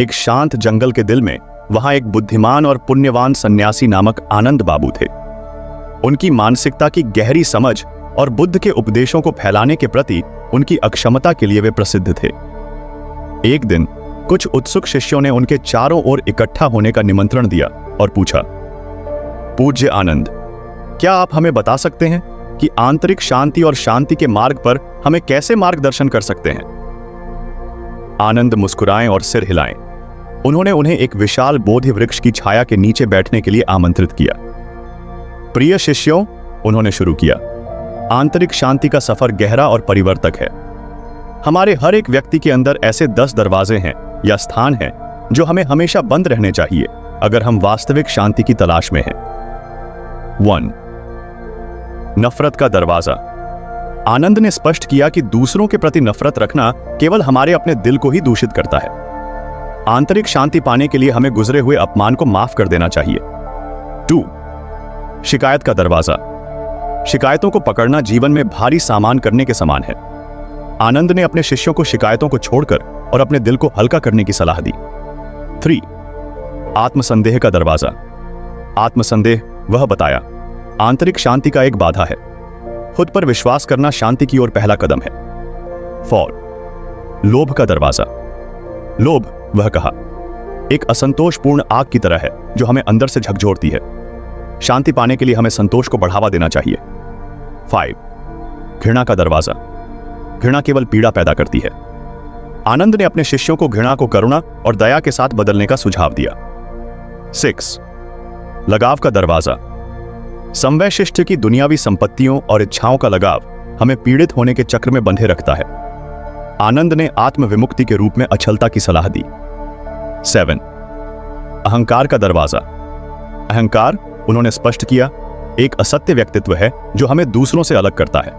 एक शांत जंगल के दिल में वहां एक बुद्धिमान और पुण्यवान सन्यासी नामक आनंद बाबू थे। उनकी मानसिकता की गहरी समझ और बुद्ध के उपदेशों को फैलाने के प्रति उनकी अक्षमता के लिए वे प्रसिद्ध थे। एक दिन कुछ उत्सुक शिष्यों ने उनके चारों ओर इकट्ठा होने का निमंत्रण दिया और पूछा, पूज्य आनंद, क्या आप हमें बता सकते हैं कि आंतरिक शांति और शांति के मार्ग पर हमें कैसे मार्गदर्शन कर सकते हैं? आनंद मुस्कुराएं और सिर हिलाएं। उन्होंने उन्हें एक विशाल बोधि वृक्ष की छाया के नीचे बैठने के लिए आमंत्रित किया। प्रिय शिष्यों, उन्होंने शुरू किया, आंतरिक शांति का सफर गहरा और परिवर्तक है। हमारे हर एक व्यक्ति के अंदर ऐसे 10 दरवाजे हैं या स्थान हैं जो हमें हमेशा बंद रहने चाहिए अगर हम वास्तविक शांति की तलाश में हैं। 1. नफरत का दरवाजा। आनंद ने स्पष्ट किया कि दूसरों के प्रति नफरत रखना केवल हमारे अपने दिल को ही दूषित करता है। आंतरिक शांति पाने के लिए हमें गुजरे हुए अपमान को माफ कर देना चाहिए। 2. शिकायत का दरवाजा। शिकायतों को पकड़ना जीवन में भारी सामान करने के समान है। आनंद ने अपने शिष्यों को शिकायतों को छोड़कर और अपने दिल को हल्का करने की सलाह दी। 3. आत्मसंदेह का दरवाजा। आत्मसंदेह, वह बताया, आंतरिक शांति का एक बाधा है। खुद पर विश्वास करना शांति की ओर पहला कदम है। 4. लोभ का दरवाजा। लोभ, वह कहा, एक असंतोषपूर्ण आग की तरह है जो हमें अंदर से झकझोरती है। शांति पाने के लिए हमें संतोष को बढ़ावा देना चाहिए। 5. घृणा का दरवाजा। घृणा केवल पीड़ा पैदा करती है। आनंद ने अपने शिष्यों को घृणा को करुणा और दया के साथ बदलने का सुझाव दिया। 6. लगाव का दरवाजा। समवैशिष्ट की दुनियावी संपत्तियों और इच्छाओं का लगाव हमें पीड़ित होने के चक्र में बंधे रखता है। आनंद ने आत्म विमुक्ति के रूप में अछलता की सलाह दी। 7. अहंकार का दरवाजा। अहंकार, उन्होंने स्पष्ट किया, एक असत्य व्यक्तित्व है जो हमें दूसरों से अलग करता है।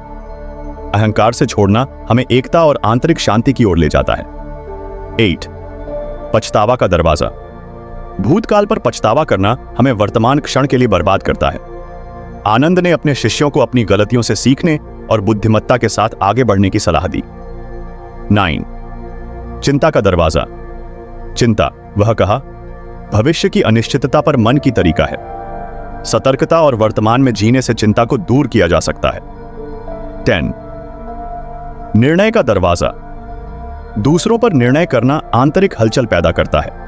अहंकार से छोड़ना हमें एकता और आंतरिक शांति की ओर ले जाता है। 8. पछतावा का दरवाजा। भूतकाल पर पछतावा करना हमें वर्तमान क्षण के लिए बर्बाद करता है। आनंद ने अपने शिष्यों को अपनी गलतियों से सीखने और बुद्धिमत्ता के साथ आगे बढ़ने की सलाह दी। 9. चिंता का दरवाजा। चिंता, वह कहा, भविष्य की अनिश्चितता पर मन की तरीका है। सतर्कता और वर्तमान में जीने से चिंता को दूर किया जा सकता है। 10. निर्णय का दरवाजा। दूसरों पर निर्णय करना आंतरिक हलचल पैदा करता है।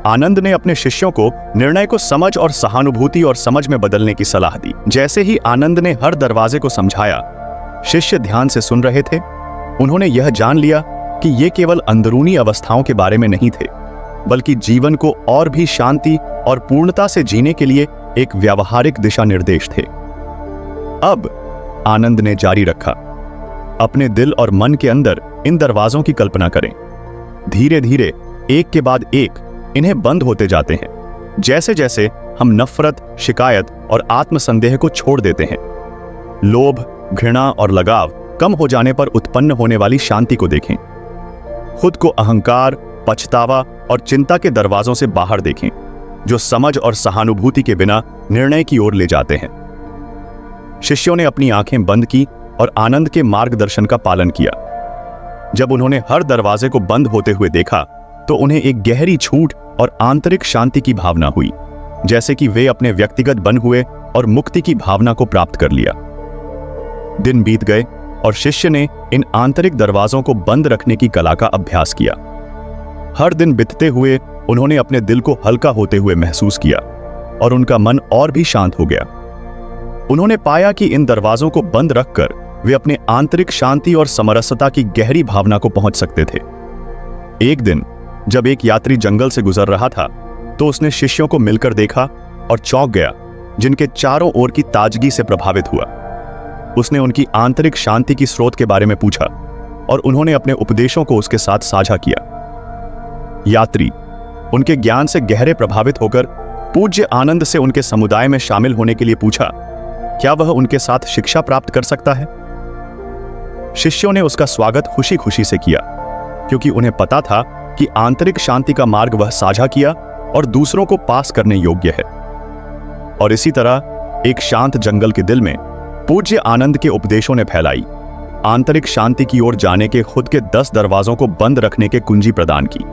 आनंद ने अपने शिष्यों को निर्णय को समझ और सहानुभूति और समझ में बदलने की सलाह दी। जैसे ही आनंद ने हर दरवाजे को समझाया, शिष्य ध्यान से सुन रहे थे। उन्होंने यह जान लिया कि ये केवल अंदरूनी अवस्थाओं के बारे में नहीं थे, बल्कि जीवन को और भी शांति और पूर्णता से जीने के लिए एक व्यावहारिक दिशा निर्देश थे। अब आनंद ने जारी रखा, अपने दिल और मन के अंदर इन दरवाजों की कल्पना करें। धीरे धीरे एक के बाद एक इन्हें बंद होते जाते हैं, जैसे जैसे हम नफरत, शिकायत और आत्मसंदेह को छोड़ देते हैं। लोभ, घृणा और लगाव कम हो जाने पर उत्पन्न होने वाली शांति को देखें। खुद को अहंकार, पछतावा और चिंता के दरवाजों से बाहर देखें, जो समझ और सहानुभूति के बिना निर्णय की ओर ले जाते हैं। शिष्यों ने अपनी आंखें बंद की और आनंद के मार्गदर्शन का पालन किया। जब उन्होंने हर दरवाजे को बंद होते हुए देखा, तो उन्हें एक गहरी छूट और आंतरिक शांति की भावना हुई, जैसे कि वे अपने व्यक्तिगत बन हुए और मुक्ति की भावना को प्राप्त कर लिया। दिन बीत गए और शिष्य ने इन आंतरिक दरवाजों को बंद रखने की कला का अभ्यास किया। हर दिन बीतते हुए उन्होंने अपने दिल को हल्का होते हुए महसूस किया और उनका मन और भी शांत हो गया। उन्होंने पाया कि इन दरवाजों को बंद रखकर वे अपने आंतरिक शांति और समरसता की गहरी भावना को पहुंच सकते थे। एक दिन जब एक यात्री जंगल से गुजर रहा था, तो उसने शिष्यों को मिलकर देखा और चौंक गया, जिनके चारों ओर की ताजगी से प्रभावित हुआ। उसने उनकी आंतरिक शांति की स्रोत के बारे में पूछा और उन्होंने अपने उपदेशों को उसके साथ साझा किया। यात्री उनके ज्ञान से गहरे प्रभावित होकर पूज्य आनंद से उनके समुदाय में शामिल होने के लिए पूछा, क्या वह उनके साथ शिक्षा प्राप्त कर सकता है? शिष्यों ने उसका स्वागत खुशी खुशी से किया, क्योंकि उन्हें पता था कि आंतरिक शांति का मार्ग वह साझा किया और दूसरों को पास करने योग्य है। और इसी तरह एक शांत जंगल के दिल में पूज्य आनंद के उपदेशों ने फैलाई, आंतरिक शांति की ओर जाने के खुद के 10 दरवाजों को बंद रखने के कुंजी प्रदान की।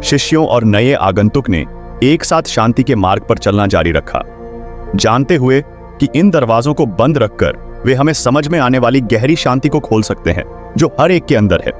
शिष्यों और नए आगंतुक ने एक साथ शांति के मार्ग पर चलना जारी रखा, जानते हुए कि इन दरवाजों को बंद रखकर वे हमें समझ में आने वाली गहरी शांति को खोल सकते हैं जो हर एक के अंदर है।